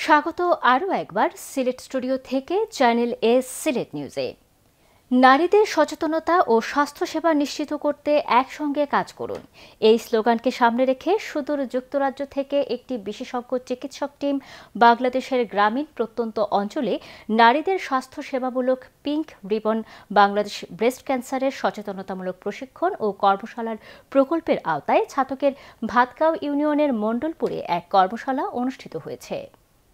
স্বাগত আরও একবার সিলেট স্টুডিও থেকে চ্যানেল এস সিলেট নিউজে। নারীদের সচেতনতা ও স্বাস্থ্যসেবা নিশ্চিত করতে একসঙ্গে কাজ করুন, এই স্লোগানকে সামনে রেখে সুদূর যুক্তরাজ্য থেকে একটি বিশেষজ্ঞ চিকিৎসক টিম বাংলাদেশের গ্রামীণ প্রত্যন্ত অঞ্চলে নারীদের স্বাস্থ্যসেবামূলক পিঙ্ক রিবন বাংলাদেশ ব্রেস্ট ক্যান্সারের সচেতনতামূলক প্রশিক্ষণ ও কর্মশালার প্রকল্পের আওতায় ছাতকের ভাতগাঁও ইউনিয়নের মণ্ডলপুরে এক কর্মশালা অনুষ্ঠিত হয়েছে।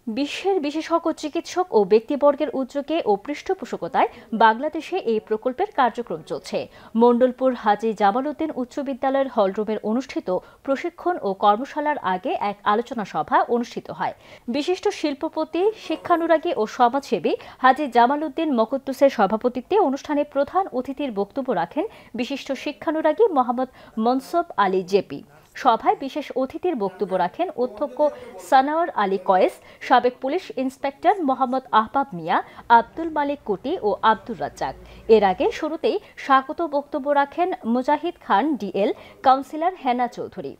বিশ্বের বিশেষজ্ঞ চিকিৎসক ও ব্যক্তিবর্গের উদ্যোগে ও পৃষ্ঠপোষকতায় বাংলাদেশে এই প্রকল্পের কার্যক্রম চলছে। মণ্ডলপুর হাজী জামাল উদ্দিন উচ্চ বিদ্যালয়ের হলরুমের অনুষ্ঠিত প্রশিক্ষণ ও কর্মশালার আগে এক আলোচনা সভা অনুষ্ঠিত হয়। বিশিষ্ট শিল্পপতি, শিক্ষানুরাগী ও সমাজসেবী হাজী জামাল উদ্দিন মকুদ্দুসের সভাপতিত্বে অনুষ্ঠানে প্রধান অতিথির বক্তব্য রাখেন বিশিষ্ট শিক্ষানুরাগী মোহাম্মদ মনসুব আলী জেপি। সভায় বিশেষ অতিথির বক্তব্য রাখেন অধ্যক্ষ সানাওয়ার আলী কয়েস, সাবেক পুলিশ ইন্সপেক্টর মোহাম্মদ আহবাব মিয়া, আব্দুল মালিক কুটি ও আব্দুর রাজ্জাক। এর আগে শুরুতেই স্বাগত বক্তব্য রাখেন মুজাহিদ খান ডিএল, কাউন্সিলর হেনা চৌধুরী।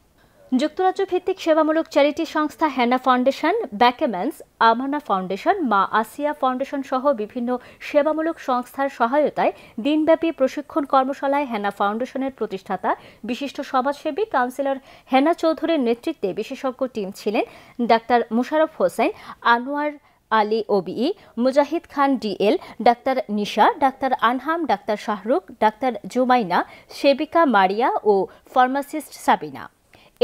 যুক্তরাজ্য ভিত্তিক সেবামূলক চ্যারিটি সংস্থা হেনা ফাউন্ডেশন, ব্যাকেম্যান্স, আমানা ফাউন্ডেশন, মা আসিয়া ফাউন্ডেশন সহ বিভিন্ন সেবামূলক সংস্থার সহায়তায় দিনব্যাপী প্রশিক্ষণ কর্মশালায় হেনা ফাউন্ডেশনের প্রতিষ্ঠাতা বিশিষ্ট সমাজসেবী কাউন্সিলর হেনা চৌধুরীর নেতৃত্বে বিশেষজ্ঞ টিম ছিলেন doctor Musharraf Hossain, Anwar Ali OBE, Mujahid Khan DL, doctor Nisha, doctor Anham, doctor Shahrukh, doctor Jumaina, সেবিকা মারিয়া ও ফার্মাসিস্ট সাবিনা।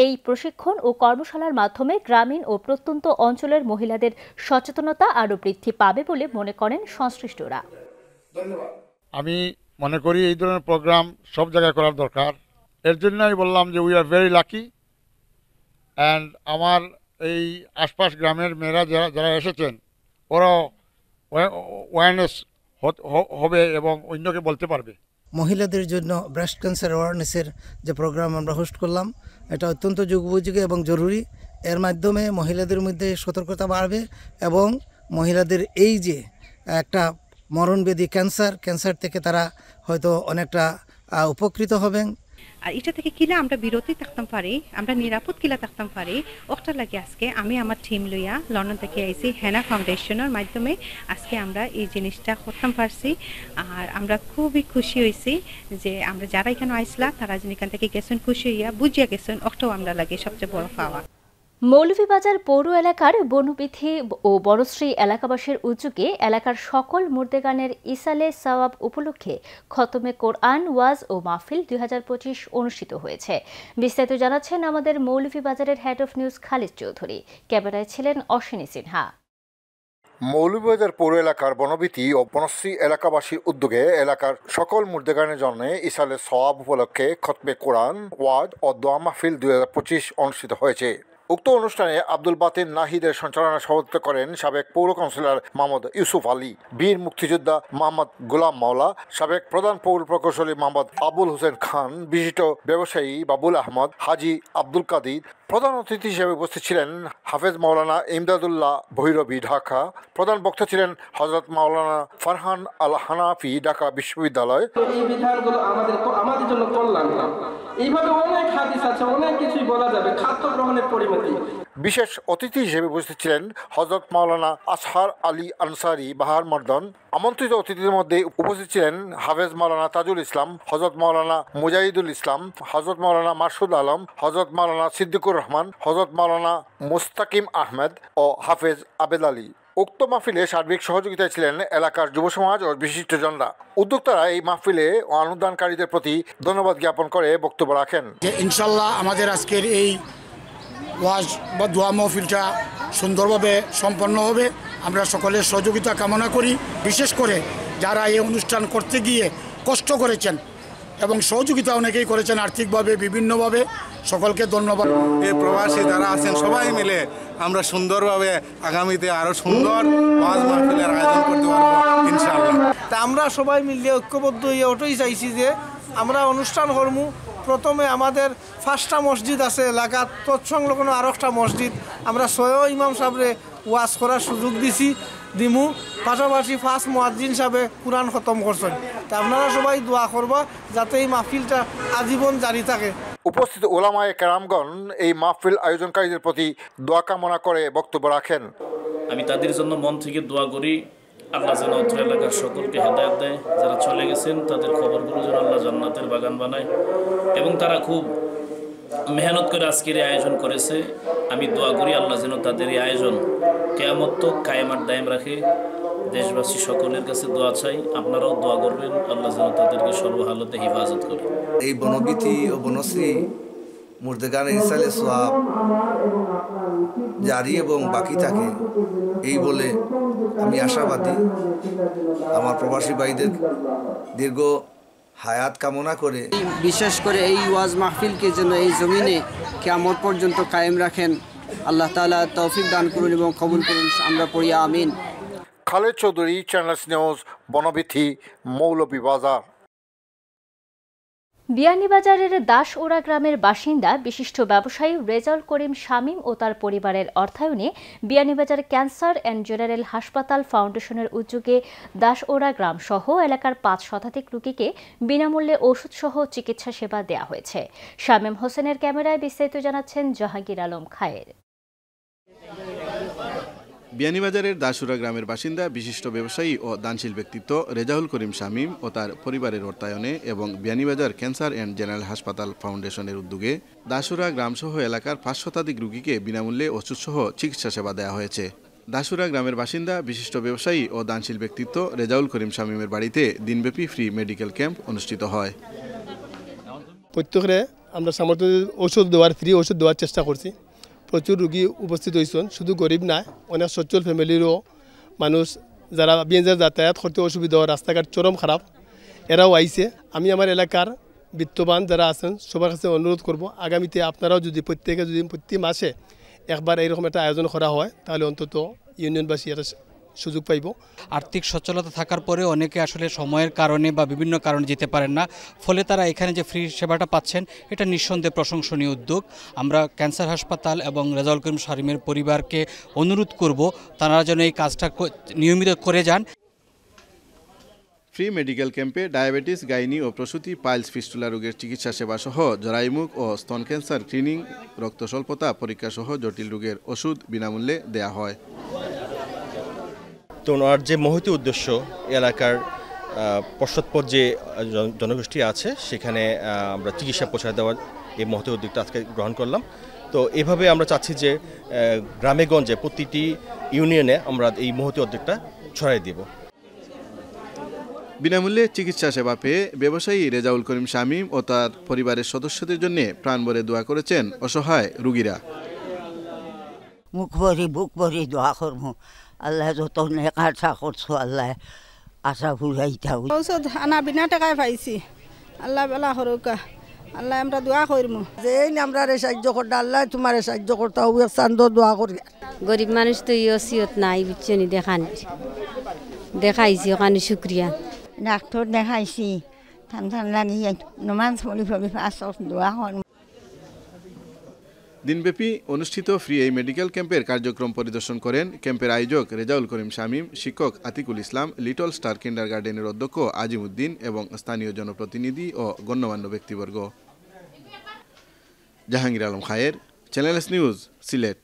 এই প্রশিক্ষণ ও কর্মশালার মাধ্যমে গ্রামীণ ও প্রত্যন্ত অঞ্চলের মহিলাদের সচেতনতা আরও বৃদ্ধি পাবে বলে মনে করেন সংশ্লিষ্টরা। আমি মনে করি এই ধরনের প্রোগ্রাম সব জায়গায় করার দরকার। এর জন্য আমি বললাম যে we are very lucky, and আমার এই আশপাশ গ্রামের মেয়েরা যারা এসেছেন ওরাও অ্যাওয়ারনেস হবে এবং অন্যকে বলতে পারবে। মহিলাদের জন্য ব্রেস্ট ক্যান্সার অ্যাওয়ারনেসের যে প্রোগ্রাম আমরা হোস্ট করলাম, এটা অত্যন্ত যুগোপযোগী এবং জরুরি। এর মাধ্যমে মহিলাদের মধ্যে সতর্কতা বাড়বে এবং মহিলাদের এই যে একটা মরণব্যাধি ক্যান্সার থেকে তারা হয়তো অনেকটা উপকৃত হবেন। আর এটা থেকে কিলা আমরা বিরতি থাকতাম পারি, আমরা নিরাপদ কিলা থাকতাম পারি। ওটা লাগে আজকে আমি আমার টিম লইয়া লন্ডন থেকে আইছি হেনা ফাউন্ডেশনের মাধ্যমে আজকে আমরা এই জিনিসটা করতাম পারছি। আর আমরা খুবই খুশি হয়েছি যে আমরা যারা এখানে আইসলা তারা যিনি এখান থেকে গেছেন খুশি হইয়া বুঝিয়া গেছেন, ওটাও আমরা লাগে সবচেয়ে বড় পাওয়া। মৌলভীবাজার পৌর এলাকার বনবিথি ও বনশ্রী এলাকাবাসীর উদ্যোগে এলাকার সকল মুর্দেগানের ইসালে সওয়াব উপলক্ষে খতমে কোরআন ওয়াজ ও মাহফিল 2025 অনুষ্ঠিত হয়েছে। বিস্তারিত জানাচ্ছেন আমাদের মৌলভীবাজারের head of news Khalid Chowdhury. ক্যামেরায় ছিলেন অশ্বিনী সিনহা। মৌলভীবাজার পৌর এলাকার বনবিথি ও বনশ্রী এলাকাবাসীর উদ্যোগে এলাকার সকল মুর্দেগানের জন্য ইসালে সওয়াব উপলক্ষে খতমে কোরআন ওয়াজ ও দোয়া মাহফিল 2025 অনুষ্ঠিত হয়েছে। উক্ত অনুষ্ঠানে আব্দুল বাতিন নাহিদের সঞ্চালনা সভাপতিত্ব করেন সাবেক পৌর কাউন্সিলর মোহাম্মদ ইউসুফ আলী, বীর মুক্তিযোদ্ধা মোহাম্মদ গোলাম মাওলা, সাবেক প্রধান পৌর প্রকৌশলী মোহাম্মদ আবুল হোসেন খান, বিশিষ্ট ব্যবসায়ী বাবুল আহমদ, হাজি আব্দুল কাদির। প্রধান অতিথি হিসেবে উপস্থিত ছিলেন হাফেজ মাওলানা ইমদাদুল্লাহ ভৈরবী, ঢাকা। প্রধান বক্তা ছিলেন হযরত মাওলানা ফারহান আল হানাফি, ঢাকা বিশ্ববিদ্যালয়। এই বিধানগুলো আমাদের জন্য কল্যাণ না। এইভাবে অনেক হাদিস আছে, অনেক কিছুই বলা যাবে। খাদ্য গ্রহণের পরিমিতি। বিশেষ অতিথি হিসেবে উপস্থিত ছিলেন হযরত মাওলানা আসহার আলী আনসারি, বাহার মর্দন। আমন্ত্রিত অতিথিদের মধ্যে উপস্থিত ছিলেন হাফেজ মাওলানা তাজুল ইসলাম, হযরত মাওলানা মুজাহিদুল ইসলাম, হযরত মাওলানা মাসুদ আলম, হযরত মাওলানা সিদ্দিকুর রহমান, হযরত মাওলানা মুস্তাকিম আহমেদ ও হাফেজ আবেদ আলী। উক্ত মাহফিলে সার্বিক সহযোগিতায় ছিলেন এলাকার যুব সমাজ ও বিশিষ্টজনরা। উদ্যোক্তারা এই মাহফিলে অনুদানকারীদের প্রতি ধন্যবাদ জ্ঞাপন করে বক্তব্য রাখেন। ইনশাল্লাহ আমাদের আজকের এই ওয়াজ বা দোয়া মাহফিলটা সুন্দরভাবে সম্পন্ন হবে, আমরা সকলের সহযোগিতা কামনা করি। বিশেষ করে যারা এই অনুষ্ঠান করতে গিয়ে কষ্ট করেছেন এবং সহযোগিতা অনেকেই করেছেন আর্থিকভাবে, বিভিন্নভাবে, সকলকে ধন্যবাদ। এই প্রবাসী যারা আছেন সবাই মিলে আমরা সুন্দরভাবে আগামীতে আরো সুন্দর ওয়াজ মাহফিলের আয়োজন করতে পারবো ইনশাআল্লাহ। তা আমরা সবাই মিলে ঐক্যবদ্ধ হয়ে ওটাই চাইছি যে আমরা অনুষ্ঠান করবো। প্রথমে আমাদের 5টা মসজিদ আছে এলাকার, তৎসংলগ্ন আরও একটা মসজিদ আমরা 6 ইমাম সাহেবরে ওয়াজ করার সুযোগ দিমু। পাশাপাশি 5 মুয়াজ্জিন সাহেবে কোরআন খতম করছেন। তা আপনারা সবাই দোয়া করবা যাতে এই মাহফিলটা আজীবন জারি থাকে। উপস্থিত ওলামায়ে কেরামগণ এই মাহফিল আয়োজনকারীদের প্রতি দোয়া কামনা করে বক্তব্য রাখেন। আমি তাদের জন্য মন থেকে দোয়া করি, আল্লাহ যেন অত্র এলাকার সকলকে হেদায়েত দেয়। যারা চলে গেছেন তাদের খবরগুলো যেন আল্লাহ জান্নাতের বাগান বানায়, এবং তারা খুব মেহনত করে আজকের এই আয়োজন করেছে। আমি দোয়া করি আল্লাহ যেন তাদের এই আয়োজন কিয়ামত তক কায়েম আর দায়েম রাখে। দেশবাসী সকলের কাছে দোয়া চাই, আপনারাও দোয়া করবেন আল্লাহ যেন তাদেরকে সর্বহালতে হেফাজত করে। এই বনবিথি ও বনশ্রী মুর্দেগানে ইসালে সোয়াব জারি এবং বাকি থাকে, এই বলে আমি আশাবাদী। আমার প্রবাসী ভাইদের দীর্ঘ হায়াত কামনা করে, বিশেষ করে এই ওয়াজ মাহফিলকে যেন এই জমিনে কিয়ামত পর্যন্ত কায়েম রাখেন, আল্লাহ তাআলা তৌফিক দান করুন এবং কবুল করুন। আমরা পড়ি আমিন। Khaled Chowdhury, channels news, Bonobithi, Moulvibazar. বিয়ানীবাজারের দাসওড়া গ্রামের বাসিন্দা বিশিষ্ট ব্যবসায়ী রেজাউল করিম শামীম ও তার পরিবারের অর্থায়নে বিয়ানীবাজার ক্যান্সার অ্যান্ড জেনারেল হাসপাতাল ফাউন্ডেশনের উদ্যোগে দাসওড়া গ্রাম সহ এলাকার ৫ শতাধিক রোগীকে বিনামূল্যে ওষুধসহ চিকিৎসা সেবা দেওয়া হয়েছে। শামীম হোসেনের ক্যামেরায় বিস্তারিত জানাচ্ছেন জাহাঙ্গীর আলম খায়ের। বিয়ানীবাজারের দাসুরা গ্রামের বাসিন্দা বিশিষ্ট ব্যবসায়ী ও দানশীল ব্যক্তিত্ব রেজাউল করিম শামীম ও তার পরিবারের অর্থায়নে এবং বিয়ানীবাজার ক্যান্সার অ্যান্ড জেনারেল হাসপাতাল ফাউন্ডেশনের উদ্যোগে দাসুরা গ্রামসহ এলাকার ৫ শতাধিক রোগীকে বিনামূল্যে ওষুধসহ চিকিৎসা সেবা দেওয়া হয়েছে। দাসুরা গ্রামের বাসিন্দা বিশিষ্ট ব্যবসায়ী ও দানশীল ব্যক্তিত্ব রেজাউল করিম শামীমের বাড়িতে দিনব্যাপী ফ্রি মেডিকেল ক্যাম্প অনুষ্ঠিত হয়। প্রত্যেকে আমরা সামর্থ্য ওষুধ দেওয়ার ফ্রি ওষুধ দেওয়ার চেষ্টা করছি। প্রচুর রোগী উপস্থিত হয়েছেন, শুধু গরিব না, অনেক সচ্ছল ফ্যামিলিরও মানুষ যারা বিএনজার যাতায়াত করতে অসুবিধা হয়, রাস্তাঘাট চরম খারাপ, এরাও আইছে। আমি আমার এলাকার বিত্তবান যারা আছেন সবার কাছে অনুরোধ করব, আগামীতে আপনারাও যদি প্রত্যেকে যদি প্রতি মাসে একবার এইরকম একটা আয়োজন করা হয় তাহলে অন্তত ইউনিয়নবাসী এটা সুযোগ পাইব। আর্থিক সচ্ছলতা থাকার পরে অনেকে আসলে সময়ের কারণে বা বিভিন্ন কারণে যেতে পারেন না, ফলে তারা এখানে যে ফ্রি সেবাটা পাচ্ছেন এটা নিঃসন্দেহে প্রশংসনীয় উদ্যোগ। আমরা ক্যান্সার হাসপাতাল এবং রেজাউল করিম শামীমের পরিবারকে অনুরোধ করব তারা যেন এই কাজটা নিয়মিত করে যান। ফ্রি মেডিকেল ক্যাম্পে ডায়াবেটিস, গাইনি ও প্রসূতি, পাইলস, ফিস্টুলা রোগের চিকিৎসা সেবা সহ জরায়ুমুখ ও স্তন ক্যান্সার স্ক্রিনিং, রক্ত স্বল্পতা পরীক্ষা সহ জটিল রোগের ওষুধ বিনামূল্যে দেয়া হয়। তো ওনার যে মহৎ উদ্দেশ্য, এলাকার পশ্চাৎপদ যে জনগোষ্ঠী আছে সেখানে আমরা চিকিৎসা পৌঁছে দেওয়ার এই মহৎ উদ্যোগটা আজকে গ্রহণ করলাম। তো এভাবে আমরা চাচ্ছি যে গ্রামে গঞ্জে প্রতিটি ইউনিয়নে আমরা এই মহৎ উদ্যোগটা ছড়াই দেব। বিনামূল্যে চিকিৎসা সেবা পেয়ে ব্যবসায়ী রেজাউল করিম শামীম ও তার পরিবারের সদস্যদের জন্য প্রাণভরে দোয়া করেছেন অসহায় রোগীরা। মুখ ভরি বুক ভরি দোয়া করব, আল্লাহ যত নেক আশা করছো আল্লাহ আশা ঘুরাইতাও। ঔষধ আনা বিনা টাকায় পাইছি, আল্লাহ বেলা হরকা, আল্লাহ আমরা দোয়া করব যে আমরা সাহায্য করতে, আল্লাহ তোমার সাহায্য করতে হবে, চান্দ দোয়া করি। গরিব মানুষ তো ইয়সিয়ত নাই বুঝছনি, দেখাইছি ওখানে শুক্রিয়া। ডাক্তার দেখাইছি, ঠান্ডা লাগি নমাজ পড়ি পড়ি পাঁচ দোয়া করব। দিনব্যাপী অনুষ্ঠিত ফ্রি এই মেডিকেল ক্যাম্পের কার্যক্রম পরিদর্শন করেন ক্যাম্পের আয়োজক রেজাউল করিম শামীম, শিক্ষক আতিকুল ইসলাম, লিটল স্টার কিন্ডারগার্টেনের অধ্যক্ষ আজিমউদ্দিন এবং স্থানীয় জনপ্রতিনিধি ও গণ্যমান্য ব্যক্তিবর্গ। জাহাঙ্গীর আলম খায়ের, channels news, Sylhet.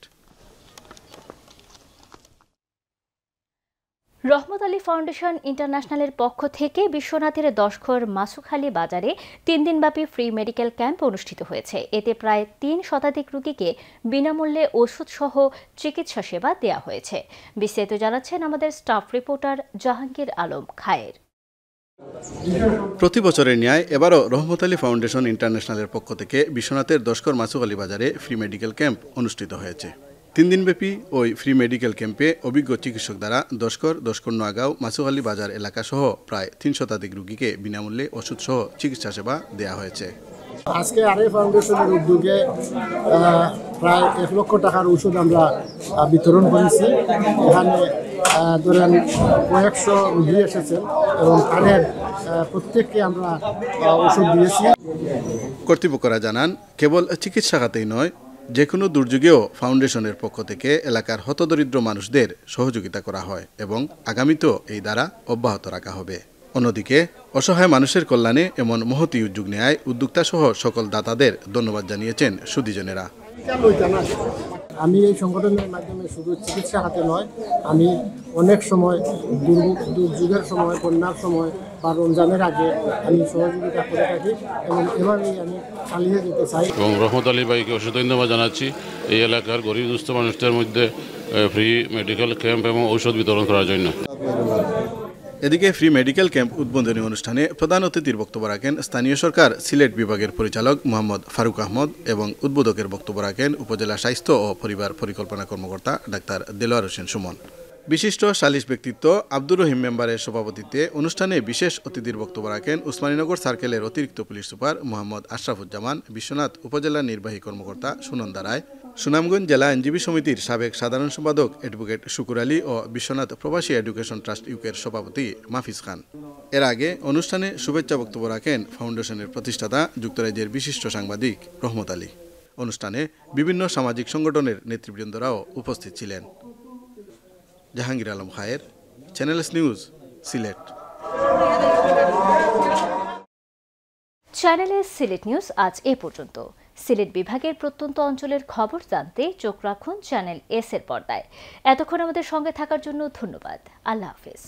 Rahmat Ali foundation ইন্টারন্যাশনালের পক্ষ থেকে বিশ্বনাথের দশঘর মাসুখালী বাজারে 3 দিনব্যাপী ফ্রি মেডিকেল ক্যাম্প অনুষ্ঠিত হয়েছে। এতে প্রায় 3 শতাধিক রোগীকে বিনামূল্যে ওষুধসহ চিকিৎসা সেবা দেওয়া হয়েছে। বিস্তারিত জানাচ্ছেন আমাদের স্টাফ রিপোর্টার জাহাঙ্গীর আলম খায়ের। প্রতি বছরের ন্যায় এবারও রহমত আলী ফাউন্ডেশন ইন্টারন্যাশনালের পক্ষ থেকে বিশ্বনাথের দশঘর মাসুখালী বাজারে ফ্রি মেডিকেল ক্যাম্প অনুষ্ঠিত হয়েছে। 3 দিনব্যাপী ওই ফ্রি মেডিকেল ক্যাম্পে অভিজ্ঞ চিকিৎসক দ্বারা দশঘর নোয়াগাঁও, মাসুখালী বাজার এলাকা সহ প্রায় 3 শতাধিক রোগীকে বিনামূল্যে ওষুধ সহ চিকিৎসা সেবা দেওয়া হয়েছে। আজকে আরএ ফাউন্ডেশনের উদ্যোগে প্রায় 1 লক্ষ টাকার ওষুধ আমরা বিতরণ করেছি। এখানে ধরেন কয়েকশো রোগী এসেছেন এবং তাদের প্রত্যেককে আমরা ওষুধ দিয়েছি। কর্তৃপক্ষরা জানান, কেবল চিকিৎসা খাতেই নয়, যে কোনো দুর্যোগেও ফাউন্ডেশনের পক্ষ থেকে এলাকার হতদরিদ্র মানুষদের সহযোগিতা করা হয় এবং আগামীতেও এই দ্বারা অব্যাহত রাখা হবে। অন্যদিকে অসহায় মানুষের কল্যাণে এমন মহতী উদ্যোগ নেয় উদ্যোক্তা সহ সকল দাতাদের ধন্যবাদ জানিয়েছেন সুধীজনেরা। আমি এই সংগঠনের মাধ্যমে শুধু চিকিৎসা খাতে নয়, আমি অনেক সময় দুর্যোগের সময়, বন্যার সময় বা রমজানের আগে আমি সহযোগিতা করে থাকি এবং এভাবেই আমি চালিয়ে যেতে চাই। এবং রহমত আলী ভাইকে অসংখ্য ধন্যবাদ জানাচ্ছি এই এলাকার গরিব দুস্থ মানুষদের মধ্যে ফ্রি মেডিকেল ক্যাম্প এবং ঔষধ বিতরণ করার জন্য। এদিকে ফ্রি মেডিকেল ক্যাম্প উদ্বোধনী অনুষ্ঠানে প্রধান অতিথির বক্তব্য রাখেন স্থানীয় সরকার সিলেট বিভাগের পরিচালক মোহাম্মদ ফারুক আহমদ এবং উদ্বোধকের বক্তব্য রাখেন উপজেলা স্বাস্থ্য ও পরিবার পরিকল্পনা কর্মকর্তা ডাক্তার দেলোয়ার হোসেন সুমন। বিশিষ্ট সালিশ ব্যক্তিত্ব আব্দুর রহিম মেম্বারের সভাপতিত্বে অনুষ্ঠানে বিশেষ অতিথির বক্তব্য রাখেন উসমানীনগর সার্কেলের অতিরিক্ত পুলিশ সুপার মোহাম্মদ আশরাফুজ্জামান, বিশ্বনাথ উপজেলা নির্বাহী কর্মকর্তা সুনন্দা রায়, সুনামগঞ্জ জেলা আইনজীবী সমিতির সাবেক সাধারণ সম্পাদক অ্যাডভোকেট শুকুর আলী ও বিশ্বনাথ প্রবাসী এডুকেশন ট্রাস্ট ইউকের সভাপতি মাহফিজ খান। এর আগে অনুষ্ঠানে শুভেচ্ছা বক্তব্য রাখেন ফাউন্ডেশনের প্রতিষ্ঠাতা যুক্তরাজ্যের বিশিষ্ট সাংবাদিক রহমত আলী। অনুষ্ঠানে বিভিন্ন সামাজিক সংগঠনের নেতৃবৃন্দরাও উপস্থিত ছিলেন। Jahangir Alam Khayer, channel S news, Sylhet. Channel S Sylhet news আজ এ পর্যন্ত। সিলেট বিভাগের প্রত্যন্ত অঞ্চলের খবর জানতে চোখ রাখুন চ্যানেল এস এর পর্দায়। এতক্ষণ আমাদের সঙ্গে থাকার জন্য ধন্যবাদ। আল্লাহ হাফেজ।